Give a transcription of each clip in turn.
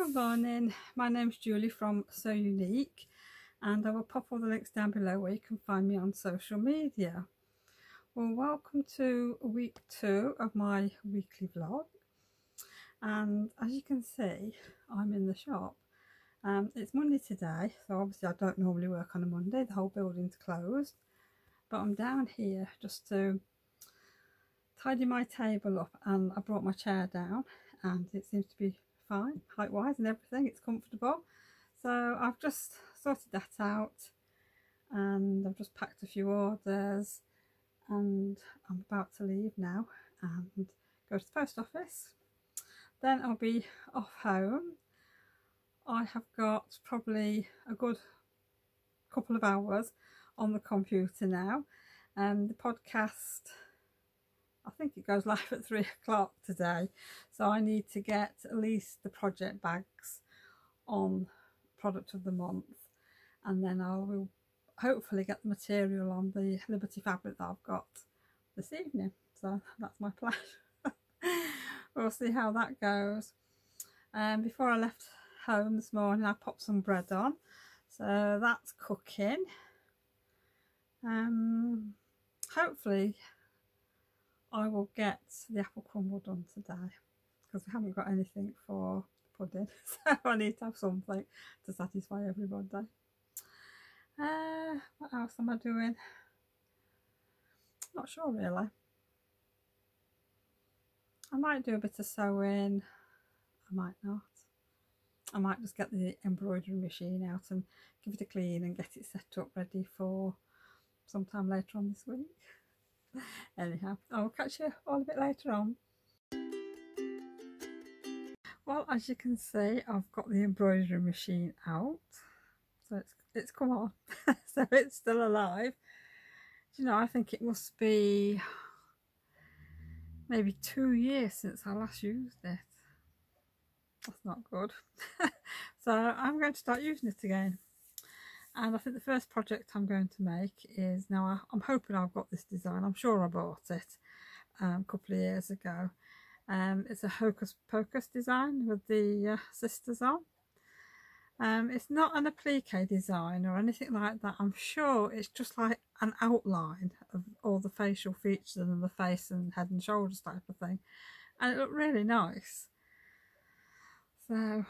Good morning, my name's Julie from Salessewunique, and I will pop all the links down below where you can find me on social media. Well, welcome to week 2 of my weekly vlog, and as you can see I'm in the shop. It's Monday today, so obviously I don't normally work on a Monday, the whole building's closed, but I'm down here just to tidy my table up, and I brought my chair down and it seems to be fine height wise and everything, it's comfortable. So I've just sorted that out and I've just packed a few orders and I'm about to leave now and go to the post office. Then I'll be off home. I have got probably a good couple of hours on the computer now, and the podcast, I think it goes live at 3 o'clock today, so I need to get at least the project bags on product of the month, and then I will hopefully get the material on the Liberty fabric that I've got this evening. So that's my plan. We'll see how that goes. Before I left home this morning I popped some bread on, so that's cooking. Hopefully I will get the apple crumble done today because we haven't got anything for pudding, so I need to have something to satisfy everybody. What else am I doing? Not sure really. I might do a bit of sewing, I might not. I might just get the embroidery machine out and give it a clean and get it set up ready for sometime later on this week. Anyhow, I'll catch you all a bit later on. Well, as you can see, I've got the embroidery machine out, so it's come on. So it's still alive. Do you know, I think it must be maybe 2 years since I last used it. That's not good. So I'm going to start using it again. And I think the first project I'm going to make is, now I'm hoping I've got this design, I'm sure I bought it a couple of years ago. It's a hocus pocus design with the sisters on. It's not an applique design or anything like that. I'm sure it's just like an outline of all the facial features and the face and head and shoulders type of thing, and it looked really nice. So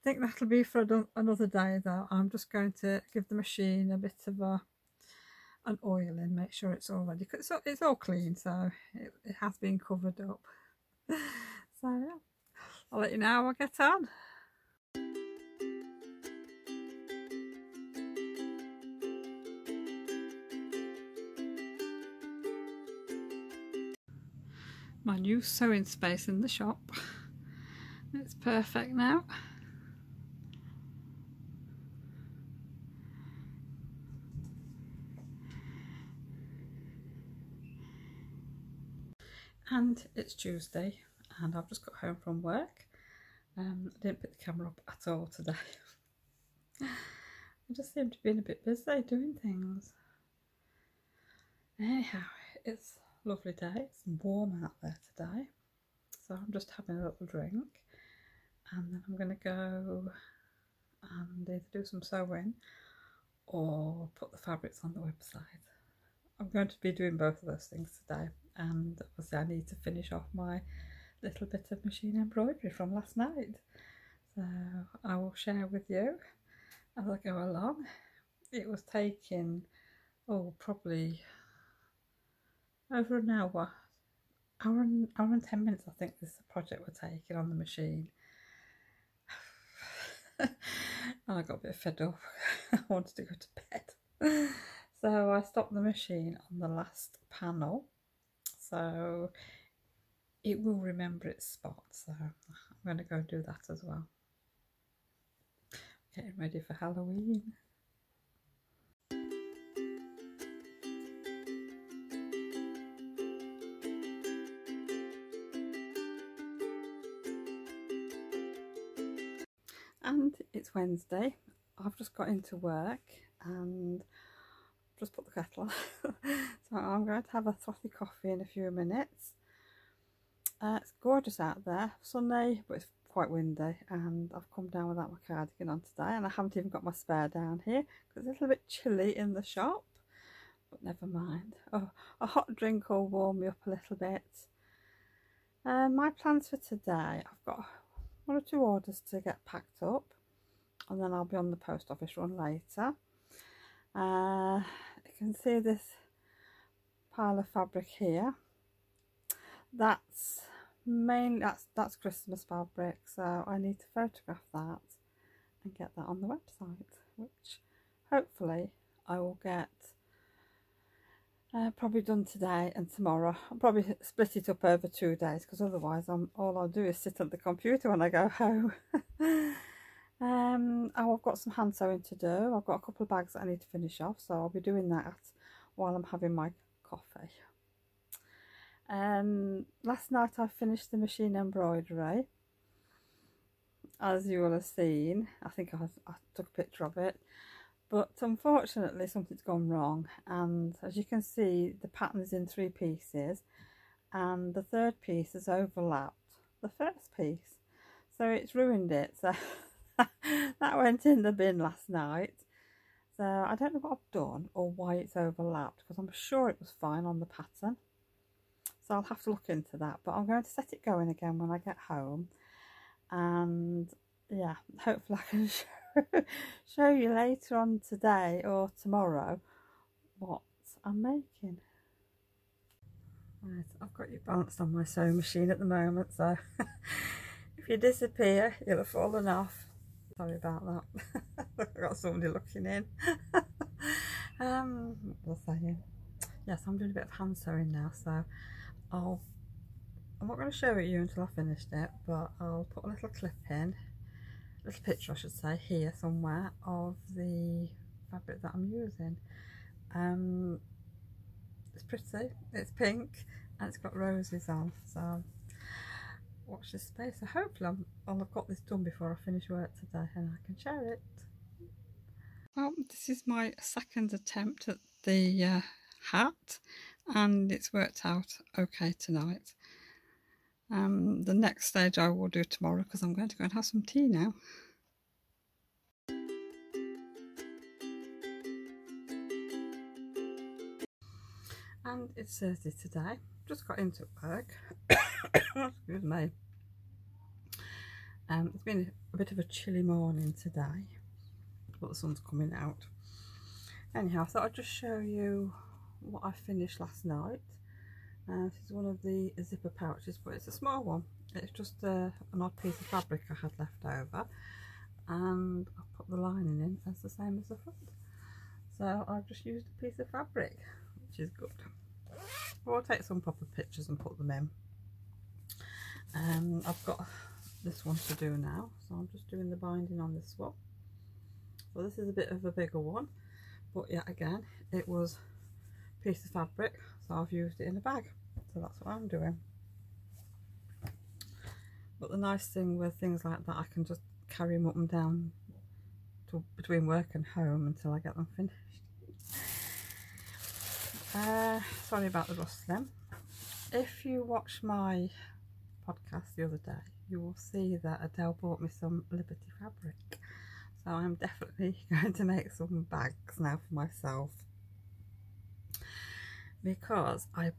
I think that'll be for another day though. I'm just going to give the machine a bit of an oil and make sure it's all ready, because it's all clean, so it has been covered up. So yeah, I'll let you know how I get on. My new sewing space in the shop. It's perfect now. And it's Tuesday and I've just got home from work. I didn't pick the camera up at all today. I just seem to be a bit busy doing things. Anyhow, it's a lovely day. It's warm out there today, so I'm just having a little drink and then I'm going to go and either do some sewing or put the fabrics on the website. I'm going to be doing both of those things today, and obviously I need to finish off my little bit of machine embroidery from last night, so I will share with you as I go along. It was taking probably over an hour and 10 minutes I think this project we're taking on the machine. And I got a bit fed up. I wanted to go to bed. So I stopped the machine on the last panel, so it will remember its spot, so I'm going to go and do that as well. Getting ready for Halloween. And it's Wednesday. I've just got into work and just put the kettle on. So I'm going to have a frothy coffee in a few minutes. It's gorgeous out there, sunny, but it's quite windy, and I've come down without my cardigan on today, and I haven't even got my spare down here because it's a little bit chilly in the shop, but never mind. Oh, a hot drink will warm me up a little bit. My plans for today, I've got 1 or 2 orders to get packed up, and then I'll be on the post office run later. You can see this pile of fabric here. That's mainly that's Christmas fabric, so I need to photograph that and get that on the website, which hopefully I will get probably done today and tomorrow. I'll probably split it up over 2 days, because otherwise all I'll do is sit at the computer when I go home. I've got some hand sewing to do. I've got a couple of bags that I need to finish off, so I'll be doing that while I'm having my coffee. Last night I finished the machine embroidery, as you will have seen. I think I took a picture of it, but unfortunately something's gone wrong, and as you can see the pattern is in 3 pieces, and the 3rd piece has overlapped the 1st piece, so it's ruined it. So that went in the bin last night. So I don't know what I've done or why it's overlapped, because I'm sure it was fine on the pattern. So I'll have to look into that, but I'm going to set it going again when I get home, and yeah, hopefully I can show you later on today or tomorrow what I'm making. Right, I've got you balanced on my sewing machine at the moment, so if you disappear you'll have fallen off. Sorry about that. I've got somebody looking in. What was I saying? Yes, I'm doing a bit of hand sewing now, so I'm not going to show it you until I've finished it, but I'll put a little clip in, a little picture I should say, here somewhere of the fabric that I'm using. It's pretty, it's pink, and it's got roses on, so watch this space. So hopefully I'll have got this done before I finish work today and I can share it. Well, this is my 2nd attempt at the hat, and it's worked out okay tonight. The next stage I will do tomorrow, because I'm going to go and have some tea now. And it's Thursday today. Just got into work. Excuse me. It's been a bit of a chilly morning today, but the sun's coming out. Anyhow, I thought I'd just show you what I finished last night. This is one of the zipper pouches, but it's a small one. It's just an odd piece of fabric I had left over, and I put the lining in as the same as the front. So I've just used a piece of fabric, which is good. I'll take some proper pictures and put them in. I've got this one to do now, so I'm just doing the binding on this one. So this is a bit of a bigger one, but yet again it was a piece of fabric, so I've used it in a bag, so that's what I'm doing. But the nice thing with things like that, I can just carry them up and down between work and home until I get them finished. Sorry about the rustling. If you watch my podcast the other day, you will see that Adele bought me some Liberty fabric, so I'm definitely going to make some bags now for myself, because I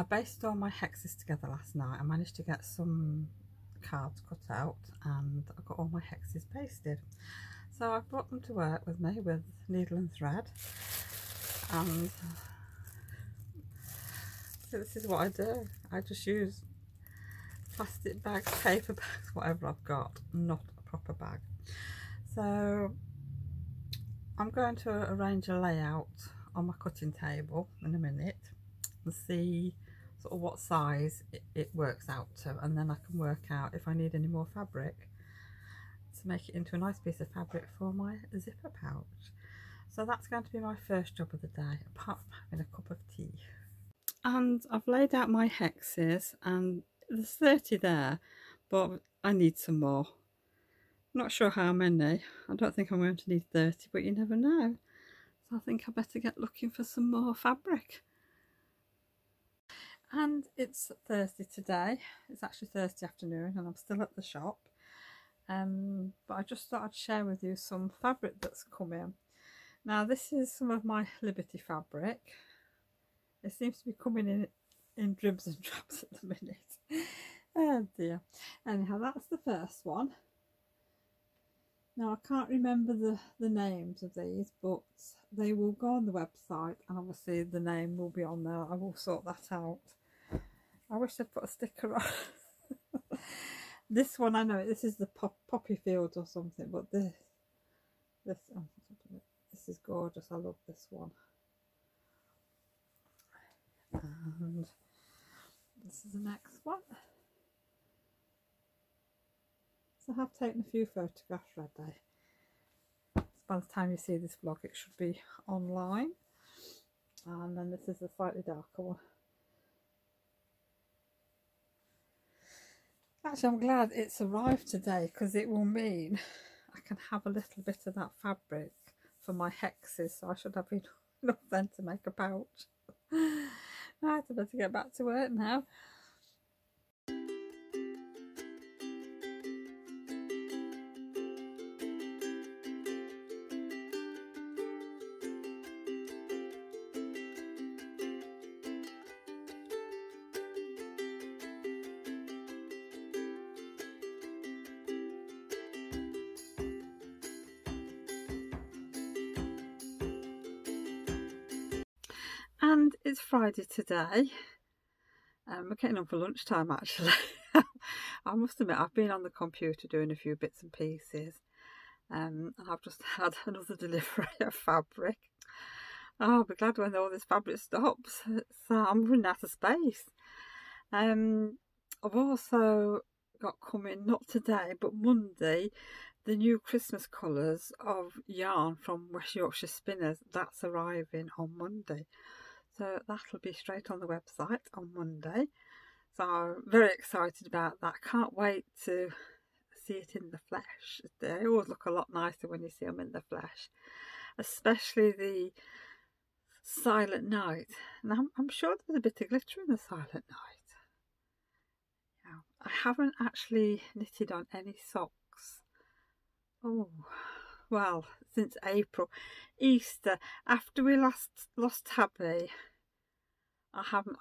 basted all my hexes together last night. I managed to get some cards cut out and I got all my hexes pasted, so I brought them to work with me with needle and thread, and so this is what I do. I just use plastic bags, paper bags, whatever I've got, not a proper bag. So I'm going to arrange a layout on my cutting table in a minute and see sort of what size it works out to, and then I can work out if I need any more fabric to make it into a nice piece of fabric for my zipper pouch. So that's going to be my first job of the day, apart from having a cup of tea. And I've laid out my hexes, and there's 30 there, but I need some more. Not sure how many. I don't think I'm going to need 30, but you never know. So I think I better get looking for some more fabric. And it's Thursday today. It's actually Thursday afternoon and I'm still at the shop. but I just thought I'd share with you some fabric that's come in. Now this is some of my Liberty fabric. It seems to be coming in dribs and drabs at the minute. Oh dear. Anyhow, that's the first one. Now I can't remember the names of these, but they will go on the website, and obviously the name will be on there. I will sort that out. I wish I'd put a sticker on. This one, I know this is the poppy fields or something, but this is gorgeous. I love this one. And this is the next one. So I have taken a few photographs already. So by the time you see this vlog, it should be online. And then this is a slightly darker one. Actually, I'm glad it's arrived today, because it will mean I can have a little bit of that fabric for my hexes. So I should have enough then to make a pouch. Right, I better get back to work now. And it's Friday today. We're getting on for lunchtime actually. I must admit, I've been on the computer doing a few bits and pieces, and I've just had another delivery of fabric. Oh, I'll be glad when all this fabric stops. I'm running out of space. I've also got coming, not today but Monday, the new Christmas colours of yarn from West Yorkshire Spinners. That's arriving on Monday. So that'll be straight on the website on Monday. So I'm very excited about that. Can't wait to see it in the flesh. They always look a lot nicer when you see them in the flesh. Especially the Silent Night. And I'm sure there's a bit of glitter in the Silent Night. Yeah. I haven't actually knitted on any socks. Oh, well, since April. Easter, after we lost Tabby, I haven't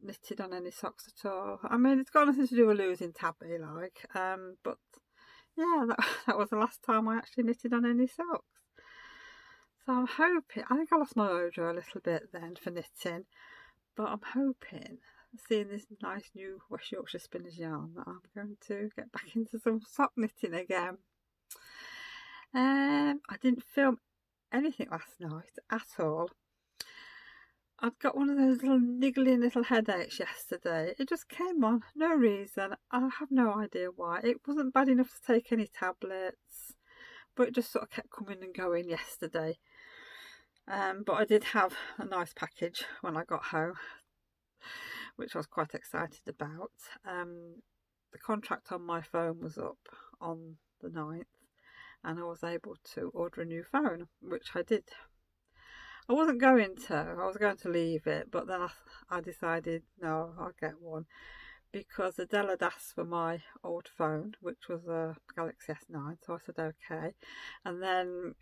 knitted on any socks at all. I mean, it's got nothing to do with losing Tabby, like, but yeah, that was the last time I actually knitted on any socks. So I'm hoping, I think I lost my mojo a little bit then for knitting, but I'm hoping, seeing this nice new West Yorkshire Spinners yarn, that I'm going to get back into some sock knitting again. I didn't film anything last night at all. I'd got one of those little niggling little headaches yesterday. It just came on, no reason. I have no idea why. It wasn't bad enough to take any tablets, but it just sort of kept coming and going yesterday. But I did have a nice package when I got home, which I was quite excited about. The contract on my phone was up on the 9th. And I was able to order a new phone, which I did. I wasn't going to, I was going to leave it, but then I decided, no, I'll get one. Because Adele had asked for my old phone, which was a Galaxy S9, so I said okay. And then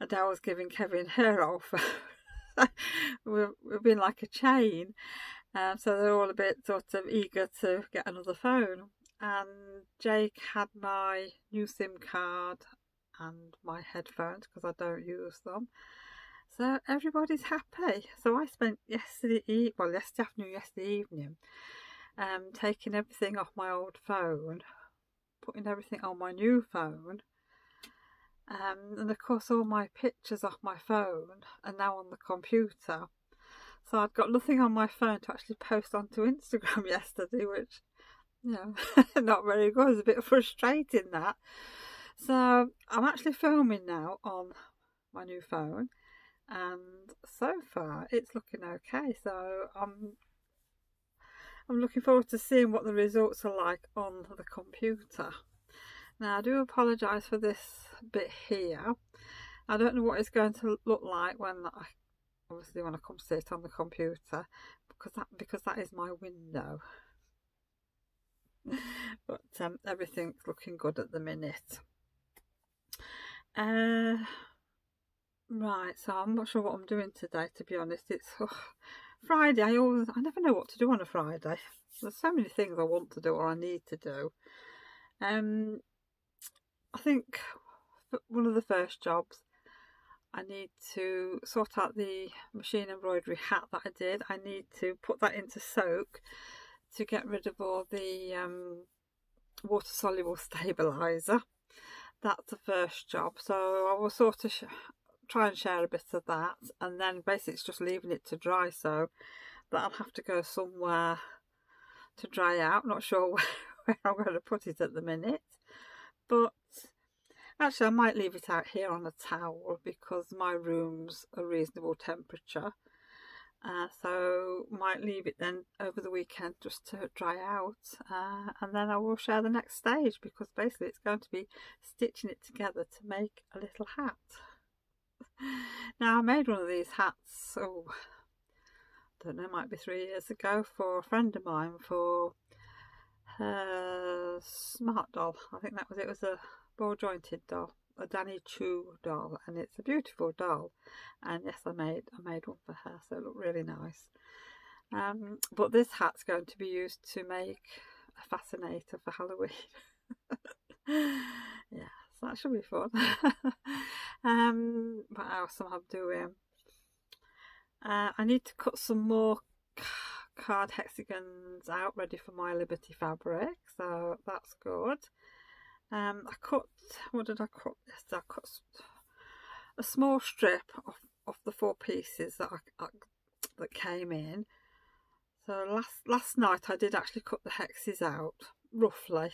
Adele was giving Kevin her old phone. We've been like a chain. So they're all a bit sort of eager to get another phone. And Jake had my new SIM card and my headphones, because I don't use them. So everybody's happy. So I spent yesterday afternoon, yesterday evening, taking everything off my old phone, putting everything on my new phone, and of course all my pictures off my phone are now on the computer. So I'd got nothing on my phone to actually post onto Instagram yesterday, which, you know, not very good. It's a bit frustrating, that. So I'm actually filming now on my new phone, and so far it's looking okay. So I'm looking forward to seeing what the results are like on the computer. Now I do apologise for this bit here. I don't know what it's going to look like when I come to see it on the computer, because that is my window. But everything's looking good at the minute. Right, so I'm not sure what I'm doing today, to be honest. It's Friday. I never know what to do on a Friday. There's so many things I want to do or I need to do. I think one of the first jobs, I need to sort out the machine embroidery hat that I did. I need to put that into soak to get rid of all the water soluble stabiliser. That's the first job. So I will sort of try and share a bit of that, and then basically it's just leaving it to dry, so that I'll have to go somewhere to dry out. Not sure where I'm going to put it at the minute, but actually I might leave it out here on a towel because my room's a reasonable temperature, so might leave it then over the weekend just to dry out, and then I will share the next stage, because basically it's going to be stitching it together to make a little hat. Now I made one of these hats, I don't know, it might be 3 years ago, for a friend of mine for her smart doll. I think that was it. Was a ball jointed doll, a Danny Chu doll, and it's a beautiful doll. And yes, I made one for her, so it looked really nice. But this hat's going to be used to make a fascinator for Halloween. Yeah, so that should be fun. What else am I doing? I need to cut some more card hexagons out ready for my Liberty fabric, so that's good. I cut, what did I cut this? I cut a small strip of the 4 pieces that that came in. So last night I did actually cut the hexes out roughly.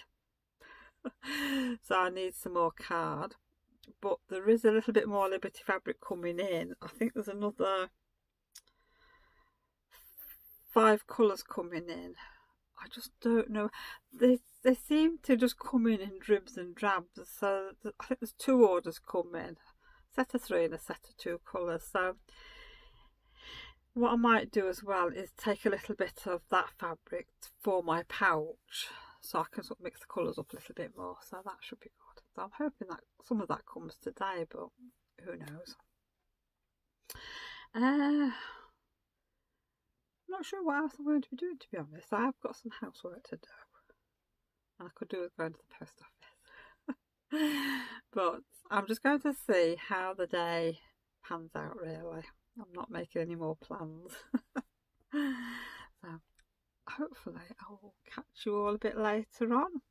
So I need some more card, but there is a little bit more Liberty fabric coming in. I think there's another 5 colours coming in. I just don't know. They seem to just come in dribs and drabs. So I think there's 2 orders coming, set of 3 and a set of 2 colours. So what I might do as well is take a little bit of that fabric for my pouch, so I can sort of mix the colours up a little bit more. So that should be good. So I'm hoping that some of that comes today, but who knows. I'm not sure what else I'm going to be doing, to be honest. I have got some housework to do, and I could do with going to the post office. But I'm just going to see how the day pans out, really. I'm not making any more plans. So hopefully I will catch you all a bit later on.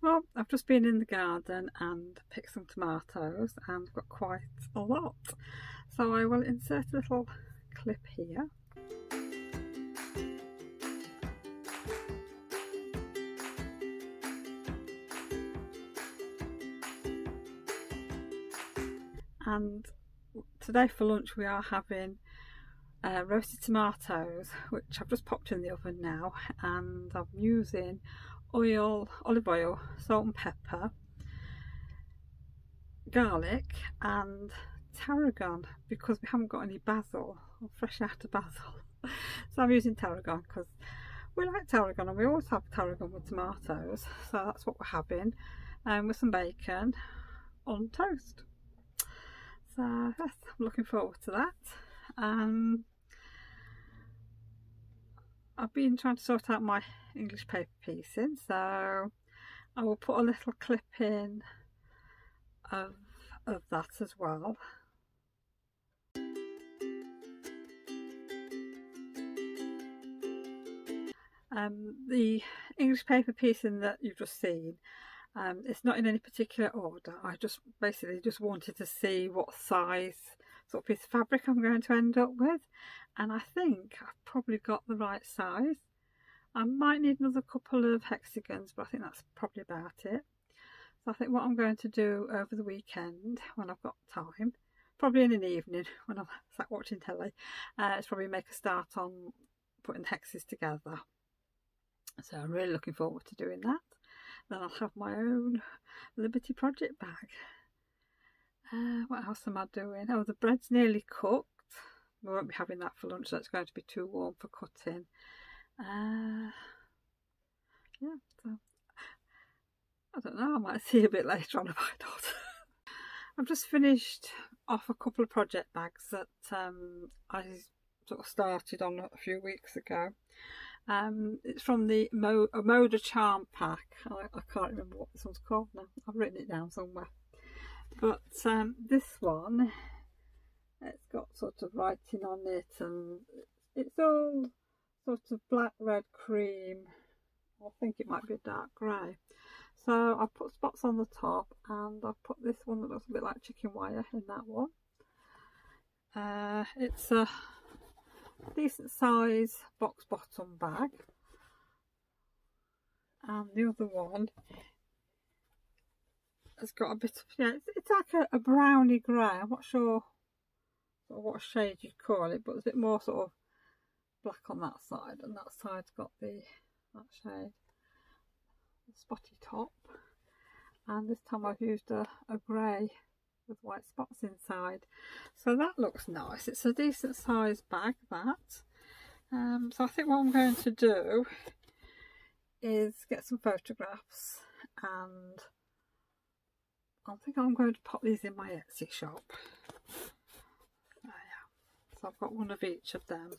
Well, I've just been in the garden and picked some tomatoes, and I've got quite a lot. So I will insert a little clip here. And today for lunch we are having roasted tomatoes, which I've just popped in the oven now, and I'm using oil, olive oil, salt and pepper, garlic and tarragon, because we haven't got any basil. I'm fresh out of basil. So I'm using tarragon because we like tarragon, and we always have tarragon with tomatoes, so that's what we're having, with some bacon on toast. So yes, I'm looking forward to that. I've been trying to sort out my English paper piecing, so I will put a little clip in of that as well. The English paper piecing that you've just seen, it's not in any particular order. I just basically just wanted to see what size sort of piece of fabric I'm going to end up with, and I think I've probably got the right size. I might need another couple of hexagons, but I think that's probably about it. So I think what I'm going to do over the weekend, when I've got time, probably in an evening when I'm sat watching telly, is probably make a start on putting the hexes together. So I'm really looking forward to doing that. Then I'll have my own Liberty Project bag. What else am I doing? Oh, the bread's nearly cooked. We won't be having that for lunch, so it's going to be too warm for cutting. Yeah, so I don't know, I might see a bit later on if I don't. I've just finished off a couple of project bags that I sort of started on a few weeks ago. It's from the Moda Charm pack. I can't remember what this one's called now. I've written it down somewhere. But this one, it's got sort of writing on it, and it's all sort of black, red, cream. I think it might be a dark grey. So I put spots on the top, and I put this one that looks a bit like chicken wire in that one. It's a decent size box bottom bag, and the other one has got a bit of, yeah, it's like a browny grey. I'm not sure sort of what shade you'd call it, but there's a bit more sort of black on that side, and that side's got that shade, the spotty top. And this time I've used a grey with white spots inside, so that looks nice. It's a decent size bag, that. So I think what I'm going to do is get some photographs, and I think I'm going to pop these in my Etsy shop. Yeah. So I've got one of each of them.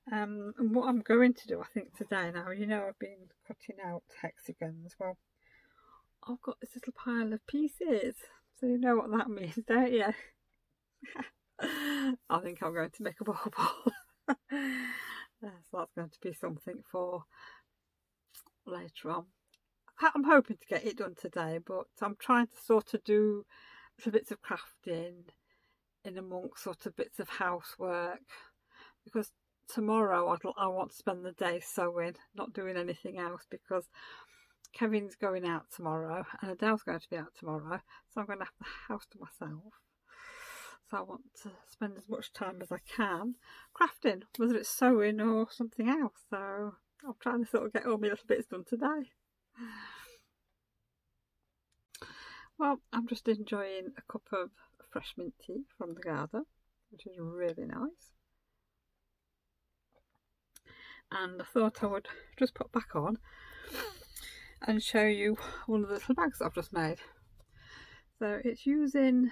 And what I'm going to do, I think, today, now, you know, I've been cutting out hexagons. Well, I've got this little pile of pieces, so you know what that means, don't you? I think I'm going to make a ball. So that's going to be something for later on. I'm hoping to get it done today, but I'm trying to sort of do little bits of crafting in amongst sort of bits of housework, because tomorrow I want to spend the day sewing, not doing anything else, because Kevin's going out tomorrow and Adele's going to be out tomorrow, so I'm going to have the house to myself. So I want to spend as much time as I can crafting, whether it's sewing or something else. So I'm trying to sort of get all my little bits done today. Well, I'm just enjoying a cup of fresh mint tea from the garden, which is really nice. And I thought I would just put back on and show you one of the little bags that I've just made. So it's using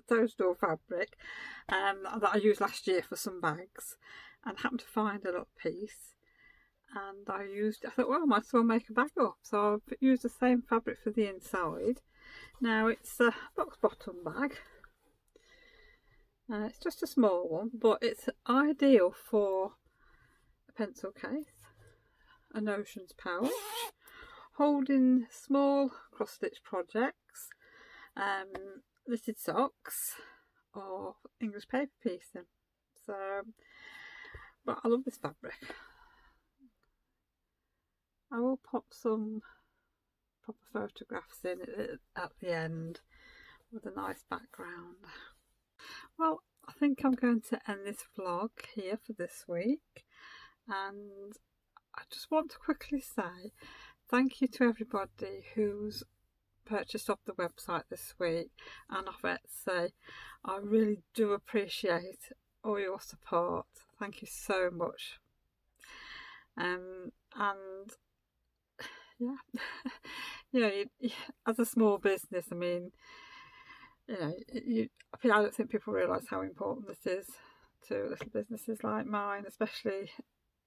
toadstool fabric that I used last year for some bags, and happened to find a little piece, and I thought, well, I might as well make a bag up. So I've used the same fabric for the inside. Now it's a box bottom bag. It's just a small one, but it's ideal for pencil case, a notions pouch, holding small cross-stitch projects, knitted socks, or English paper piecing. So, but I love this fabric. I will pop some proper photographs in at the end with a nice background. Well, I think I'm going to end this vlog here for this week, and I just want to quickly say thank you to everybody who's purchased off the website this week and off Etsy. I really do appreciate all your support. Thank you so much. And yeah, you know, as a small business, I mean, you know, I don't think people realise how important this is to little businesses like mine, especially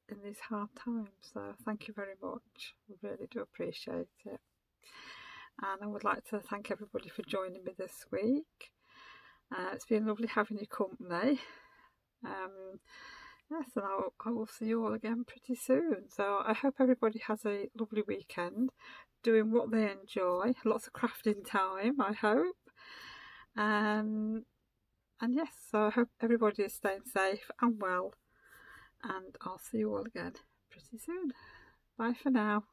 in these hard times. So thank you very much. I really do appreciate it. And I would like to thank everybody for joining me this week. It's been lovely having your company. Yes, and I will see you all again pretty soon. So I hope everybody has a lovely weekend, doing what they enjoy. Lots of crafting time, I hope. And yes, so I hope everybody is staying safe and well. And I'll see you all again pretty soon. Bye for now.